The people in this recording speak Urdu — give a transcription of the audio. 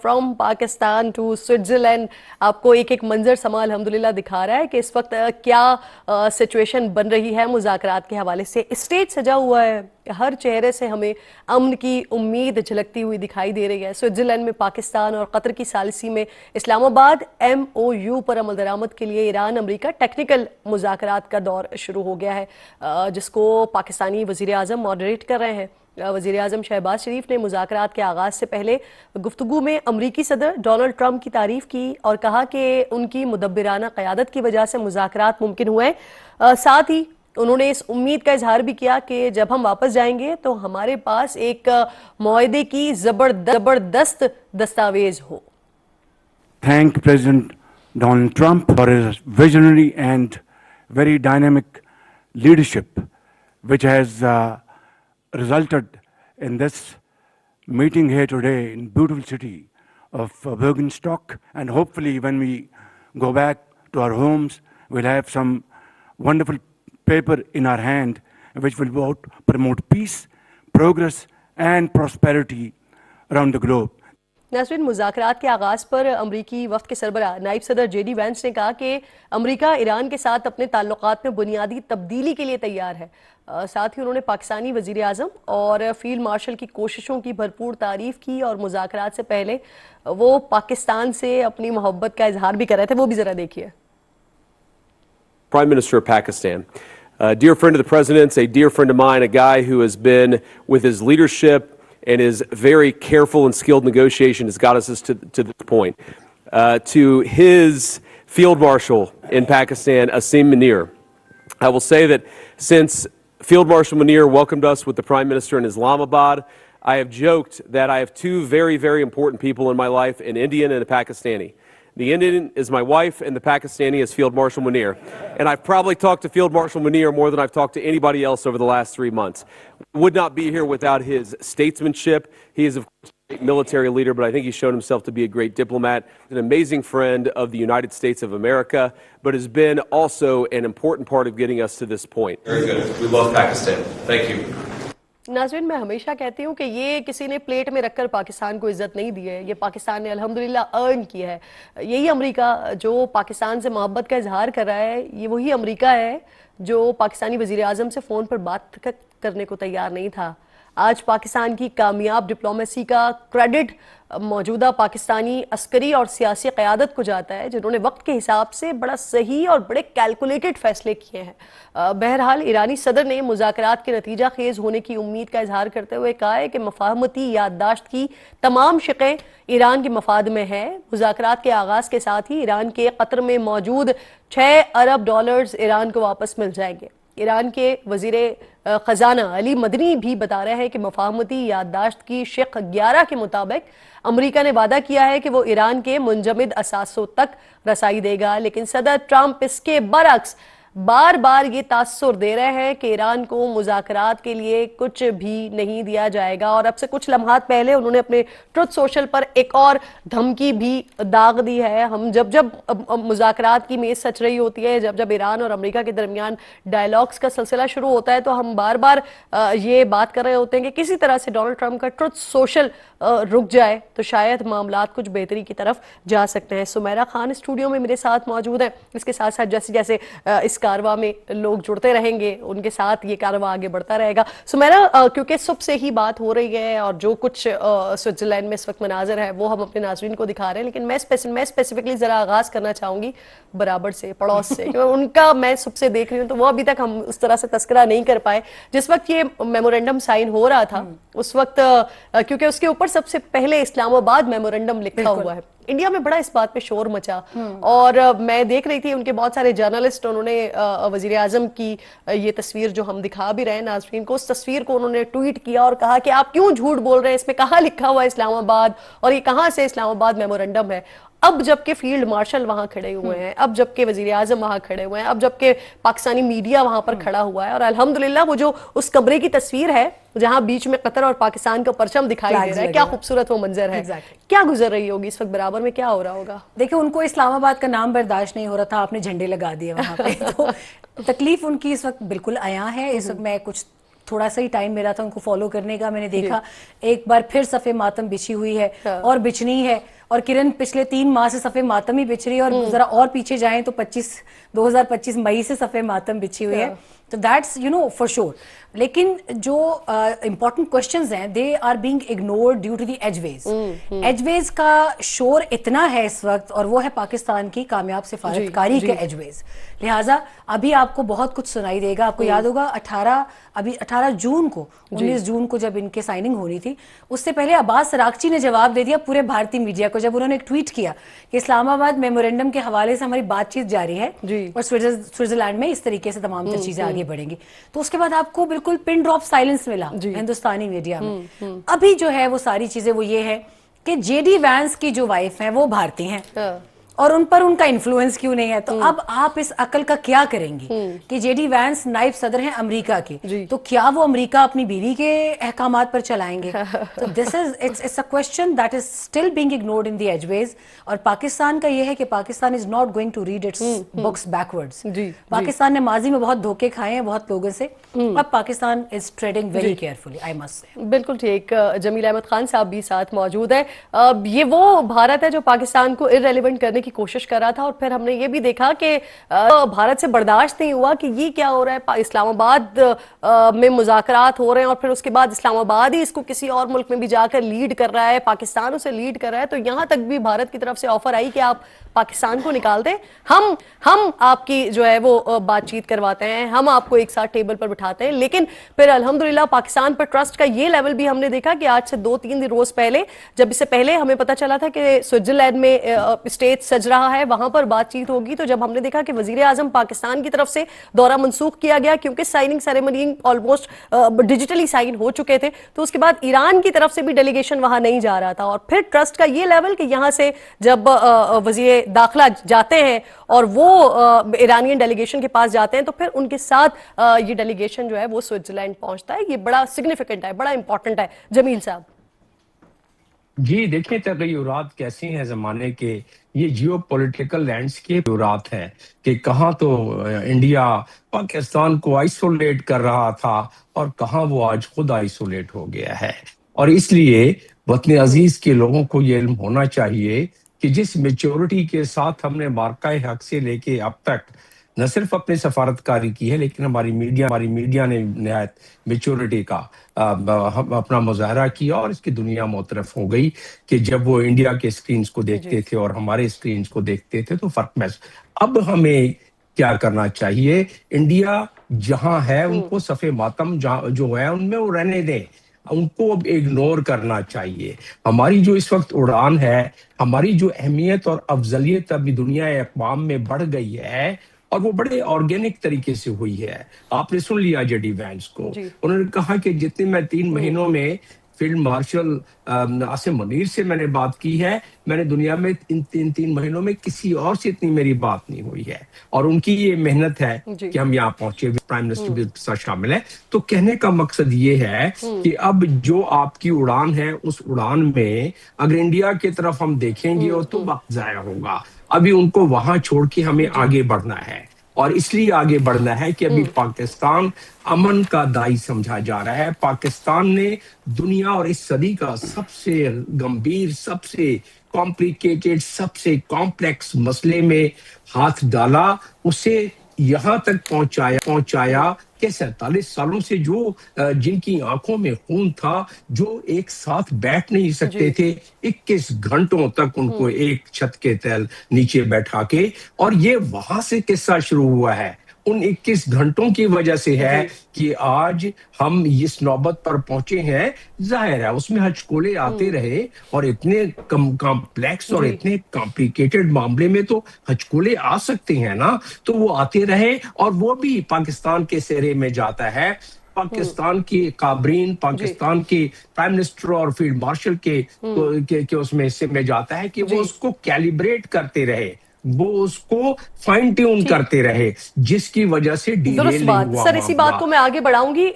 فرام پاکستان ٹو سوئٹزرلینڈ آپ کو ایک ایک منظر سما الحمدللہ دکھا رہا ہے کہ اس وقت کیا سچویشن بن رہی ہے مذاکرات کے حوالے سے. اسٹیج سجا ہوا ہے, ہر چہرے سے ہمیں امن کی امید جھلکتی ہوئی دکھائی دے رہی ہے. سوئٹزرلینڈ میں پاکستان اور قطر کی ثالثی میں اسلام آباد MOU پر عمل درآمد کے لیے ایران امریکہ ٹیکنیکل مذاکرات کا دور شروع ہو گیا ہے, جس کو پاکستانی وزیر اعظم ماڈریٹ کر رہے ہیں. وزیر اعظم شہباز شریف نے مذاکرات کے آغاز سے پہلے گفتگو میں امریکی صدر ڈونلڈ ٹرمپ کی تعریف کی اور کہا کہ ان کی مدبرانہ قیادت کی وجہ سے مذاکرات ممکن ہوئے. ساتھ ہی انہوں نے اس امید کا اظہار بھی کیا کہ جب ہم واپس جائیں گے تو ہمارے پاس ایک معاہدے کی زبردست دستاویز ہو. Thank President Donald Trump for his visionary and very dynamic leadership, which has resulted in this meeting here today in beautiful city of Bergenstock, and hopefully when we go back to our homes we'll have some wonderful paper in our hand which will both promote peace, progress and prosperity around the globe. ناظرین, مذاکرات کے آغاز پر امریکی وفد کے سربراہ نائب صدر JD وینس نے کہا کہ امریکہ ایران کے ساتھ اپنے تعلقات میں بنیادی تبدیلی کے لیے تیار ہے. ساتھ ہی انہوں نے پاکستانی وزیر اعظم اور فیلڈ مارشل کی کوششوں کی بھرپور تعریف کی اور مذاکرات سے پہلے وہ پاکستان سے اپنی محبت کا اظہار بھی کر رہے تھے. وہ بھی ذرا دیکھیے. Prime Minister of Pakistan, a dear friend of the President's, a dear friend of mine, a guy who has been, with his leadership and his very careful and skilled negotiation, has got us to this point. To his Field Marshal in Pakistan, Asim Munir, I will say that since Field Marshal Munir welcomed us with the Prime Minister in Islamabad, I have joked that I have two very, very important people in my life, an Indian and a Pakistani. The Indian is my wife, and the Pakistani is Field Marshal Munir. And I've probably talked to Field Marshal Munir more than I've talked to anybody else over the last 3 months. Would not be here without his statesmanship. He is, of course, a great military leader, but I think he's shown himself to be a great diplomat, an amazing friend of the United States of America, but has been also an important part of getting us to this point. Very good. We love Pakistan. Thank you. ناظرین, میں ہمیشہ کہتی ہوں کہ یہ کسی نے پلیٹ میں رکھ کر پاکستان کو عزت نہیں دی ہے, یہ پاکستان نے الحمدللہ ارن کی ہے. یہی امریکہ جو پاکستان سے محبت کا اظہار کر رہا ہے, یہ وہی امریکہ ہے جو پاکستانی وزیر اعظم سے فون پر بات کرنے کو تیار نہیں تھا. آج پاکستان کی کامیاب ڈپلومیسی کا کریڈٹ موجودہ پاکستانی عسکری اور سیاسی قیادت کو جاتا ہے, جنہوں نے وقت کے حساب سے بڑا صحیح اور بڑے کیلکولیٹڈ فیصلے کیے ہیں. بہرحال ایرانی صدر نے مذاکرات کے نتیجہ خیز ہونے کی امید کا اظہار کرتے ہوئے کہا ہے کہ مفاہمتی یادداشت کی تمام شقیں ایران کے مفاد میں ہیں. مذاکرات کے آغاز کے ساتھ ہی ایران کے قطر میں موجود $6 ارب ایران کو واپس مل جائیں گے. ایران کے وزیر خزانہ علی مدنی بھی بتا رہے ہیں کہ مفاہمتی یادداشت کی شق 11 کے مطابق امریکہ نے وعدہ کیا ہے کہ وہ ایران کے منجمد اثاثوں تک رسائی دے گا, لیکن صدر ٹرمپ اس کے برعکس بار بار یہ تاثر دے رہے ہیں کہ ایران کو مذاکرات کے لیے کچھ بھی نہیں دیا جائے گا. اور اب سے کچھ لمحات پہلے انہوں نے اپنے ٹروتھ سوشل پر ایک اور دھمکی بھی داغ دی ہے. ہم جب مذاکرات کی میز سج رہی ہوتی ہے, جب ایران اور امریکہ کے درمیان ڈائیلاگز کا سلسلہ شروع ہوتا ہے, تو ہم بار بار یہ بات کر رہے ہوتے ہیں کہ کسی طرح سے ڈونلڈ ٹرمپ کا ٹروتھ سوشل رک جائے تو شاید معاملات کچھ بہتری کی طرف جا سکتے ہیں. سمیرہ خان اسٹوڈیو میں میرے ساتھ موجود ہیں. اس کے ساتھ ساتھ جیسے جیسے اس کارواں میں لوگ جڑتے رہیں گے, ان کے ساتھ یہ کارواں آگے بڑھتا رہے گا. سمیرہ, کیونکہ صبح سے ہی بات ہو رہی ہے اور جو کچھ سوئٹزرلینڈ میں اس وقت مناظر ہے وہ ہم اپنے ناظرین کو دکھا رہے ہیں, لیکن میں اسپیسیفکلی ذرا آغاز کرنا چاہوں گی برابر سے, پڑوس سے, کیونکہ ان کا میں صبح سے دیکھ رہی ہوں تو وہ ابھی تک ہم اس طرح سے تذکرہ نہیں کر پائے. جس وقت یہ میمورنڈم سائن ہو رہا تھا اس وقت, کیونکہ اس کے اوپر سب سے پہلے اسلام آباد میمورنڈم لکھا ہوا ہے, انڈیا میں بڑا اس بات پہ شور مچا, اور میں دیکھ رہی تھی ان کے بہت سارے جرنلسٹ, انہوں نے وزیر اعظم کی یہ تصویر جو ہم دکھا بھی رہے ہیں ناظرین کو, اس تصویر کو انہوں نے ٹویٹ کیا اور کہا کہ آپ کیوں جھوٹ بول رہے ہیں, اس میں کہاں لکھا ہوا ہے اسلام آباد, اور یہ کہاں سے اسلام آباد میمورنڈم ہے. اب جبکہ فیلڈ مارشل وہاں کھڑے ہوئے ہیں, اب جبکہ وزیر اعظم وہاں کھڑے ہوئے ہیں, اب جبکہ پاکستانی میڈیا وہاں پر کھڑا ہوا ہے, اور الحمدللہ وہ جو اس کمرے کی تصویر ہے جہاں بیچ میں قطر اور پاکستان کا پرچم دکھائی دے رہا ہے, کیا خوبصورت وہ منظر ہے. کیا گزر رہی ہوگی اس وقت, برابر میں کیا ہو رہا ہوگا؟ دیکھیں, ان کو اسلام آباد کا نام برداشت نہیں ہو رہا تھا, آپ نے جھنڈے لگا دیے وہاں پہ, تو تکلیف ان کی اس وقت بالکل عیاں ہے. اس وقت میں کچھ تھوڑا سا ہی ٹائم ملا تھا ان کو فالو کرنے کا. میں نے دیکھا ایک بار پھر صف ماتم بچھی ہوئی ہے اور بچنی ہے, اور کرن پچھلے 3 ماہ سے صف ماتم ہی بچھ رہی ہے, اور ذرا اور پیچھے جائیں تو 2025 مئی سے صف ماتم بچھی ہوئی ہے. تو دیٹس فار شور. لیکن جو امپورٹنٹ کوشچنز ہیں they are being ignored due to the edge ways. Edge ways کا شور اتنا ہے اس وقت, اور وہ ہے پاکستان کی کامیاب سفارتکاری کے ایج ویز. لہٰذا ابھی آپ کو بہت کچھ سنائی دے گا. آپ کو یاد ہوگا 18 جون کو 19 جون کو جب ان کے سائننگ ہونی تھی, اس سے پہلے عباس سراغچی نے جواب دے دیا پورے بھارتی میڈیا کو, جب انہوں نے ایک ٹویٹ کیا کہ اسلام آباد میمورینڈم کے حوالے سے ہماری بات چیت جاری ہے اور سوئٹزرلینڈ میں اس طریقے سے تمام تر چیزیں آگے بڑھیں گی. تو اس کے بعد آپ کو بالکل پن ڈراپ سائلنس ملا ہندوستانی میڈیا میں. ابھی جو ہے وہ ساری چیزیں وہ یہ ہے کہ جے ڈی وینس کی جو وائف ہیں وہ بھارتی ہیں, اور ان پر ان کا انفلوئنس کیوں نہیں ہے. تو اب آپ اس عقل کا کیا کریں گی کہ جے ڈی وینس نائب صدر ہیں امریکہ کے, تو کیا وہ امریکہ اپنی بیوی کے احکامات پر چلائیں گے؟ تو this is it's a question that is still being ignored in the edge ways. اور پاکستان کا یہ ہے کہ Pakistan is not going to read its books backwards. Pakistan نے ماضی میں بہت دھوکے کھائے ہیں بہت لوگوں سے, اب Pakistan is trading very carefully, I must say. بالکل ٹھیک. جمیل احمد خان صاحب بھی ساتھ موجود ہیں. یہ وہ بھارت ہے جو پاکستان کو ارریلیونٹ کرنے کی کوشش کر رہا تھا, اور پھر ہم نے یہ بھی دیکھا کہ بھارت سے برداشت نہیں ہوا کہ یہ کیا ہو رہا ہے. اسلام آباد میں مذاکرات ہو رہے ہیں اور پھر اس کے بعد اسلام آباد ہی اس کو کسی اور ملک میں بھی جا کر لیڈ کر رہا ہے, پاکستان اسے لیڈ کر رہا ہے. تو یہاں تک بھی بھارت کی طرف سے آفر آئی کہ آپ پاکستان کو نکال دیں, ہم آپ کی جو ہے وہ بات چیت کرواتے ہیں, ہم آپ کو ایک ساتھ ٹیبل پر بٹھاتے ہیں. لیکن پھر الحمدللہ پاکستان پر ٹرسٹ کا یہ لیول بھی ہم نے دیکھا کہ آج سے 2-3 روز پہلے, جب اس سے پہلے ہمیں پتا چلا تھا کہ سوئٹزرلینڈ میں اسٹیج سج رہا ہے, وہاں پر بات چیت ہوگی, تو جب ہم نے دیکھا کہ وزیر اعظم پاکستان کی طرف سے دورہ منسوخ کیا گیا کیونکہ signing ceremony almost digitally sign ہو چکے تھے, تو اس کے بعد ایران کی طرف سے بھی ڈیلیگیشن وہاں نہیں جا رہا تھا. اور پھر ٹرسٹ کا یہ لیول کہ یہاں سے جب وزیر داخلہ جاتے ہیں اور وہ ایرانین ڈیلیگیشن کے پاس جاتے ہیں, تو پھر ان کے ساتھ یہ ڈیلیگیشن جو ہے وہ سوئٹزرلینڈ پہنچتا ہے. یہ بڑا سگنیفیکنٹ ہے, بڑا امپورٹنٹ ہے. جمیل صاحب جی دیکھیں تغیرات کیسے ہیں زمانے کے, یہ جیو پولیٹیکل لینڈسکیپ تغیرات ہیں کہ کہاں تو انڈیا پاکستان کو آئسولیٹ کر رہا تھا اور کہاں وہ آج خود آئسولیٹ ہو گیا ہے. اور اس لیے وطن عزیز کے لوگوں کو یہ علم ہونا چاہیے کہ جس میچورٹی کے ساتھ ہم نے مارکہ حق سے لے کے اب تک نہ صرف اپنے سفارتکاری کی ہے, لیکن ہماری میڈیا نے نہایت میچورٹی کا اپنا مظاہرہ کیا, اور اس کی دنیا معترف ہو گئی کہ جب وہ انڈیا کے اسکرینز کو دیکھتے تھے اور ہمارے اسکرینز کو دیکھتے تھے تو فرق محسوس. اب ہمیں کیا کرنا چاہیے, انڈیا جہاں ہے ان کو صف ماتم جو ہے ان میں وہ رہنے دیں, ان کو اب اگنور کرنا چاہیے. ہماری جو اس وقت اڑان ہے, ہماری جو اہمیت اور افضلیت ابھی دنیا اقوام میں بڑھ گئی ہے, اور وہ بڑے آرگینک طریقے سے ہوئی ہے. آپ نے سن لیا جے ڈی وینس کو, انہوں نے کہا کہ جتنے میں 3 مہینوں میں فیلڈ مارشل عاصم منیر سے میں نے بات کی ہے, میں نے دنیا میں ان 3 مہینوں میں کسی اور سے اتنی میری بات نہیں ہوئی ہے. اور ان کی یہ محنت ہے کہ ہم یہاں پہنچے, پرائم منسٹر بھی ساتھ شامل ہے. تو کہنے کا مقصد یہ ہے کہ اب جو آپ کی اڑان ہے اس اڑان میں اگر انڈیا کی طرف ہم دیکھیں گے تو وقت ضائع ہوگا. ابھی ان کو وہاں چھوڑ کے ہمیں آگے بڑھنا ہے, اور اس لیے آگے بڑھنا ہے کہ ابھی پاکستان امن کا دائی سمجھا جا رہا ہے. پاکستان نے دنیا اور اس صدی کا سب سے گمبھیر, سب سے کمپلیکیٹڈ, سب سے کمپلیکس مسئلے میں ہاتھ ڈالا, اسے یہاں تک پہنچایا کہ 47 سالوں سے جو جن کی آنکھوں میں خون تھا, جو ایک ساتھ بیٹھ نہیں سکتے تھے, 21 گھنٹوں تک ان کو ایک چھت کے تل نیچے بیٹھا کے, اور یہ وہاں سے قصہ شروع ہوا ہے. ان 21 گھنٹوں کی وجہ سے ہے کہ آج ہم اس نوبت پر پہنچے ہیں. ظاہر ہے اس میں ہچکولے آتے رہے, اور اتنے کمپلیکس اور اتنے کمپلیکیٹڈ معاملے میں تو ہچکولے آ سکتے ہیں نا, تو وہ آتے رہے, اور وہ بھی پاکستان کے سہرے میں جاتا ہے. پاکستان کے کابرین, پاکستان کے پرائم منسٹر اور فیلڈ مارشل کے اس میں حصے میں جاتا ہے کہ وہ اس کو کیلیبریٹ کرتے رہے, وہ اس کو فائن ٹیون کرتے رہے, جس کی وجہ سے ڈیلیل نہیں ہوا. سر اسی بات کو میں آگے بڑھاؤں گی.